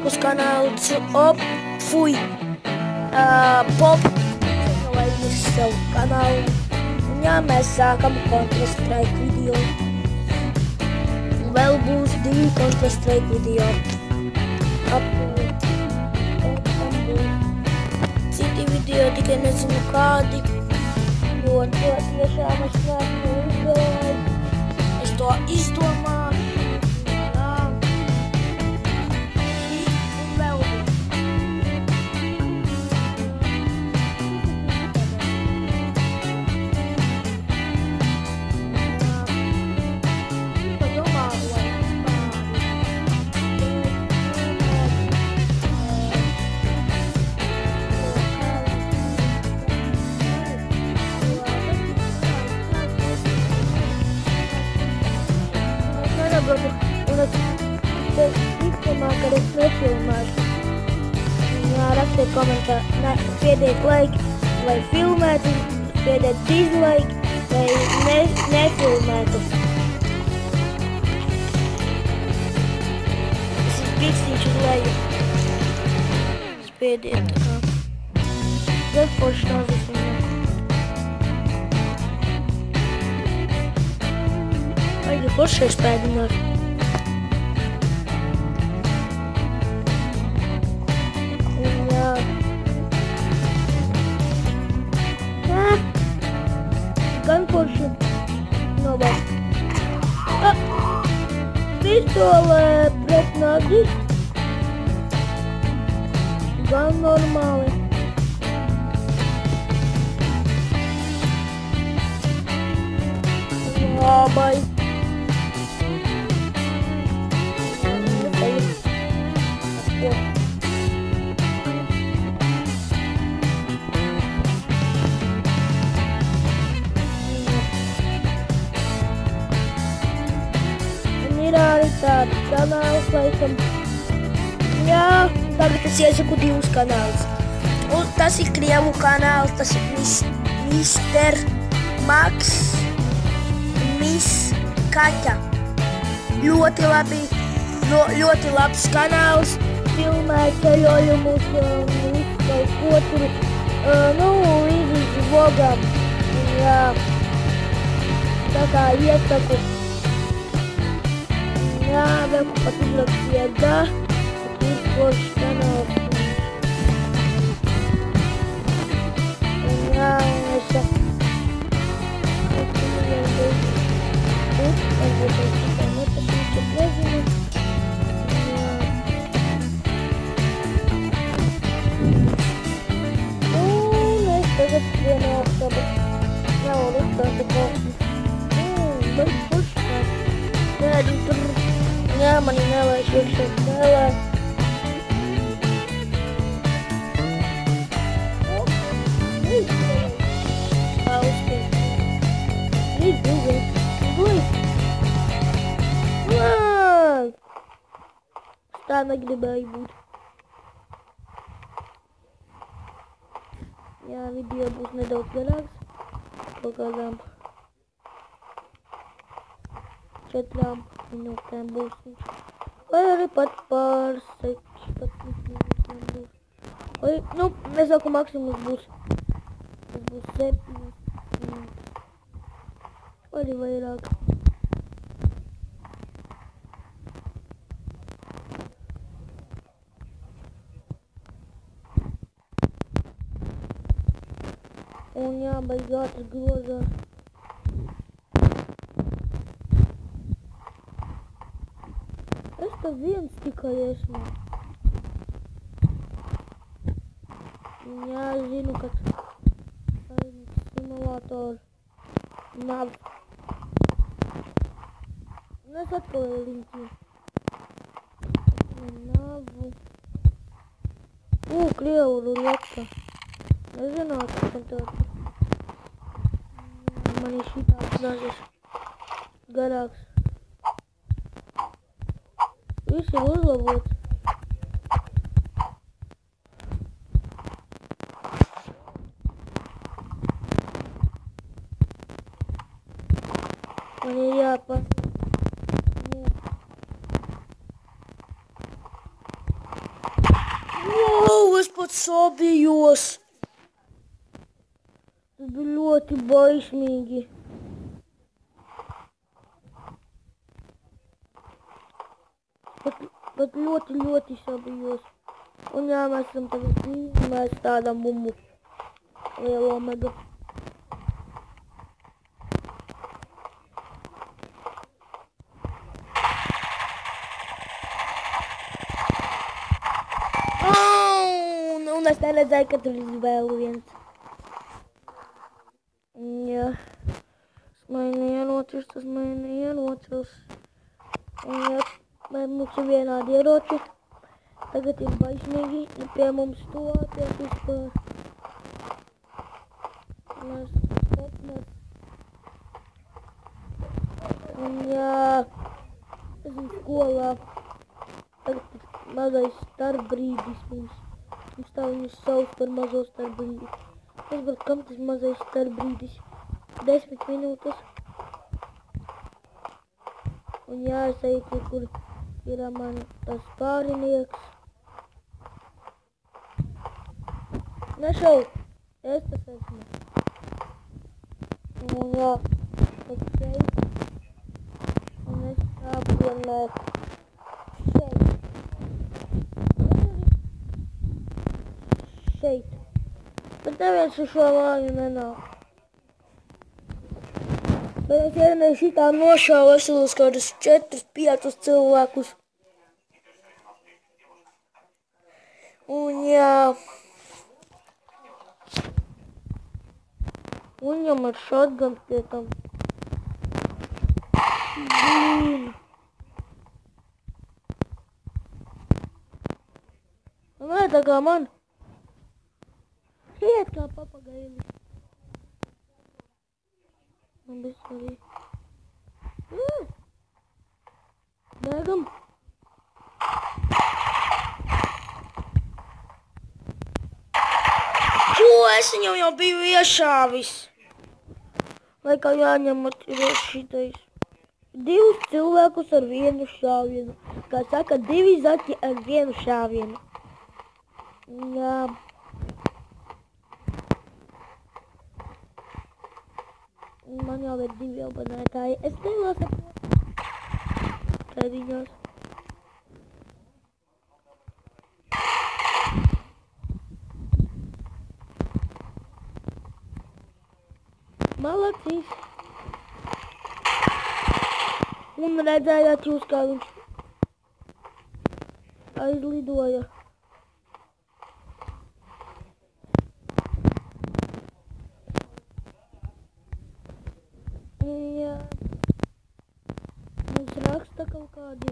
uz kanālu Pop, lai ir savu kanālu. Un jā, mēs sākam Counter-Strike video. Vēl būs 2 Counter-Strike video. Citi video tikai nezinu kādi, jo to tiešām es neesmu izdomājis. Es to izdomāšu. Kad es nefilmēšu, rakstiet komentāru, spiediet like, lai filmētu, spiediet dislike, lai nefilmētu. Tas ir pikstīņš uz leju. Spiediet tā kā. Vēl forši nāzes viņam. Vajag forši spēdināt. Gan forši novāk. Pistolē pret nagis. Gan normāli. Labai. Ir arī tāds kanāls, laikam. Jā, tagad es iesaku 2 kanālus. Un tas ir Krievu kanāls, tas ir Mr. Max, Miss Kaķa. Ļoti labs kanāls, filmē ceļojumus, kaut ko tur, līdz uz vlogam. Jā, tā kā iesaku. Jā, vēl pat uzrakstīja da, tad ir foršs kanāls. Un jā, un es nezinu. Un es tagad vienāšu, bet nav uzstāti forši. Bet forši tādi tur. Jā, mani nelaiž iekšā spēlē. Tā negribēju būt. Jā, video būs nedaudz garāks. Kaut kādām 4 minūtēm būs viņš. Vai arī pat pār 16 minūtēm būs. Vai, es saku, maksimums būs. Tas būs 7 minūtes. Vai arī vairāk. Un jābeidz ātri grozās. Es te viens tikai esmu. Jā, es zinu, ka simulātori nav. Un es atkal liņķi. Navu. Krievu ruleta. Nezinātu, ka tāds. Man ir šitāds nazis garāks. Viss ir uzlabots. Man ir jāpasaka. pat sabijos. Tas bija ļoti baismīgi. Bet ļoti sabijos. Un jā, mēs esam tagad divi, mēs tādām bumbu. Lielo mega. Un es neredzēju, ka tur ir vēl viens. Jā. Tas mani ienocils. Un jā, mums ir vienādi ieroči. Tagad ir baismīgi, pie mums tuvoties vispār. Mēs stopnes. Un jā, esam skolā. Tagad ir mazais starpbrīdis mums. Mums tā viņus sauc par mazo starpbrīdi. Es saprotu, kam tas mazais starpbrīdis? 10 minūtes. Un jā, es eju tur, kur ir man tas pārinieks. Nešau, es tas esmu. Un jā, es šeit. Un es sāku vienmēr šeit. Šeit. Bet neviens uz šo māju nenāk. Bet es vienreiz šitā nošāvu veselos kādus 4-5 cilvēkus. Un jā. Un jau ar shotgun pie tam. Un nē, tā kā man. Iet kā papagailis. Man bija arī. Bēgam. Ko es viņam jau biju iešāvis? Lai kā jāņem ir šitais. 2 cilvēkus ar 1 šāvienu. Kā saka, 2 zaķi ar 1 šāvienu. Jā. Man jau ir 2 abonētāji. Es nelasu pēdiņos. Malacīs. Un redzējāt jūs, kā viņš aizlidoja. Jā. Mums raksta kaut kādi.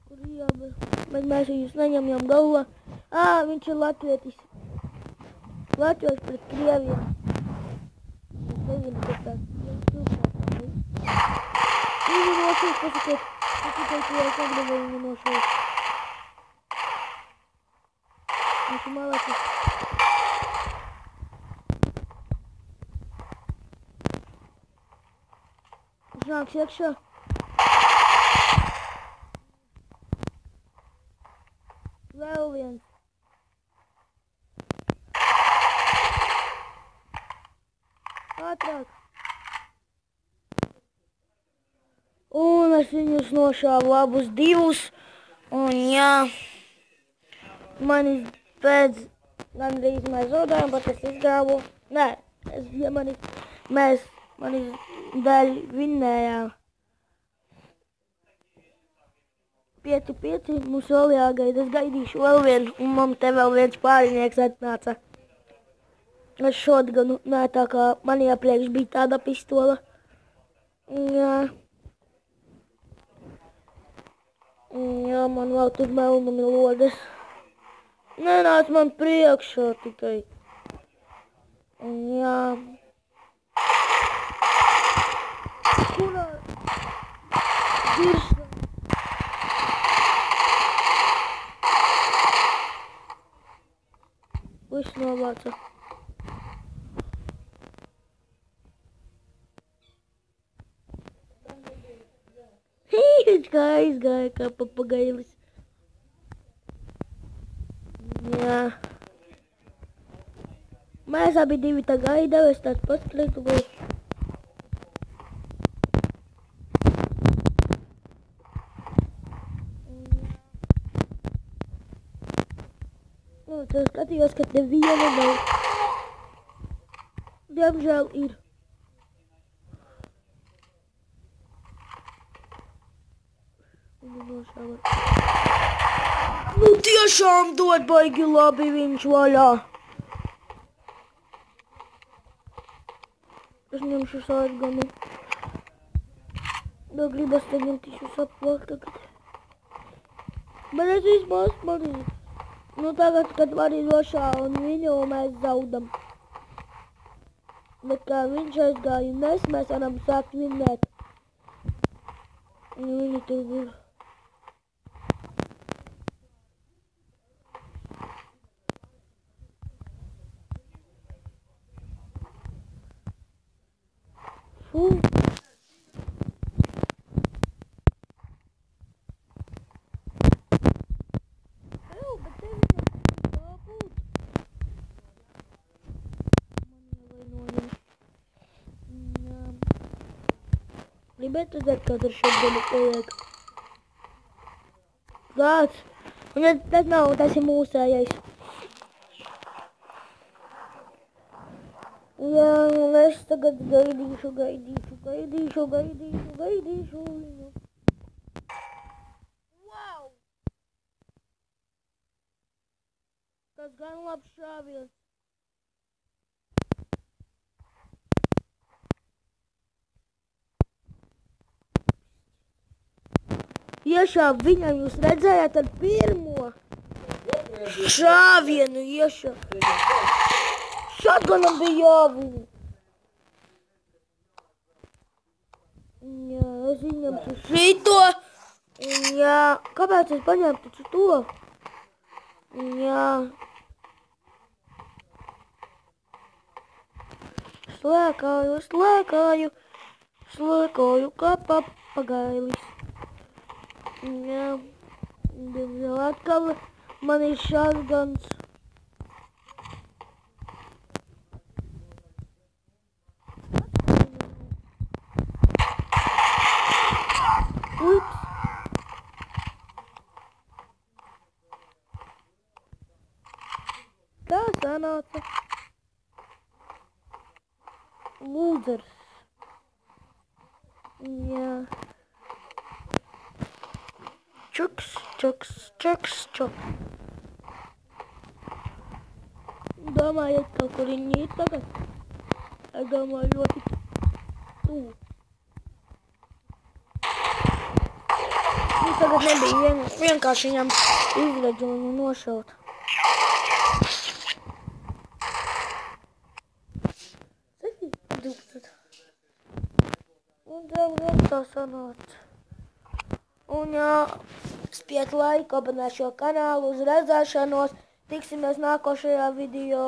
Kur jāber. Bet mēs viņus neņemjam galvā. Viņš ir latvietis. Latvijas pret Krieviju. Es nezinu, kāpēc. Viņu nošūs, pasakiet, ka es negribu viņu nošūs. Viņš ir malacis. Viņš nāks iekšā. Vēl viens. Ātrāk. Un es viņus nošāvu abus 2. Un jā. Mani pēc gandrīz mēs zaudējām, bet es izgāvu. Nē, mani dēļ vinnējām. 5-5, mums vēl jāgaida. Es gaidīšu vēl vienu, un man te vēl viens pārinieks atnāca. Es shotgunu, nē, tā kā man iepriekš bija tāda pistola. Jā. Jā, man vēl tur melnumi lodes. Nenāc man priekšā tikai. Jā. Kurā? Virsā. Viss novāca. Viņš kā aizgāja kā papagailis. Jā. Mēs abi divi tā gaidām, es tāds paskritu. Nu, tad skatījos, ka te viena nav. Diemžēl ir. Viņu nošāva. Nu tiešām dod baigi labi viņš vaļā. Es ņemšu sārganu. Da gribas te ņemtīšu saplāk tagad. Bet es vismaz mani. Nu tagad, kad mani nošāva un viņu mēs zaudam. Bet kā viņš aizgāja un mēs varam sākt vinnēt. Un viņi tur ir. Fū. Gribētu redzēt, kā tur šodien paliek. Kāds? Un tas nav, tas ir mūsējais. Jā, un es tagad gaidīšu viņu. Wow! Tas gan labs šāviens. Iešāv viņam, jūs redzējāt ar pirmo šāvienu iešāv. Šatganam bija jāviņu. Jā, es ieņemtu šito. Jā, kāpēc es paņemtu to? Jā. Slēkāju kā papagailis. Jā, diemžēl atkal man ir šatgans. Ups. Tā sanāca. Lūdzers. Jā. Čuks. Domājat, kaut kur viņi ir tagad? Es domāju, ļoti tuvu. Tagad nebija vienkārši viņam izredzu viņu nošaut. Un tagad tā sanāca. Un jā, spied laiku, abonēt šo kanālu, uz redzēšanos. Tiksimies nākošajā video.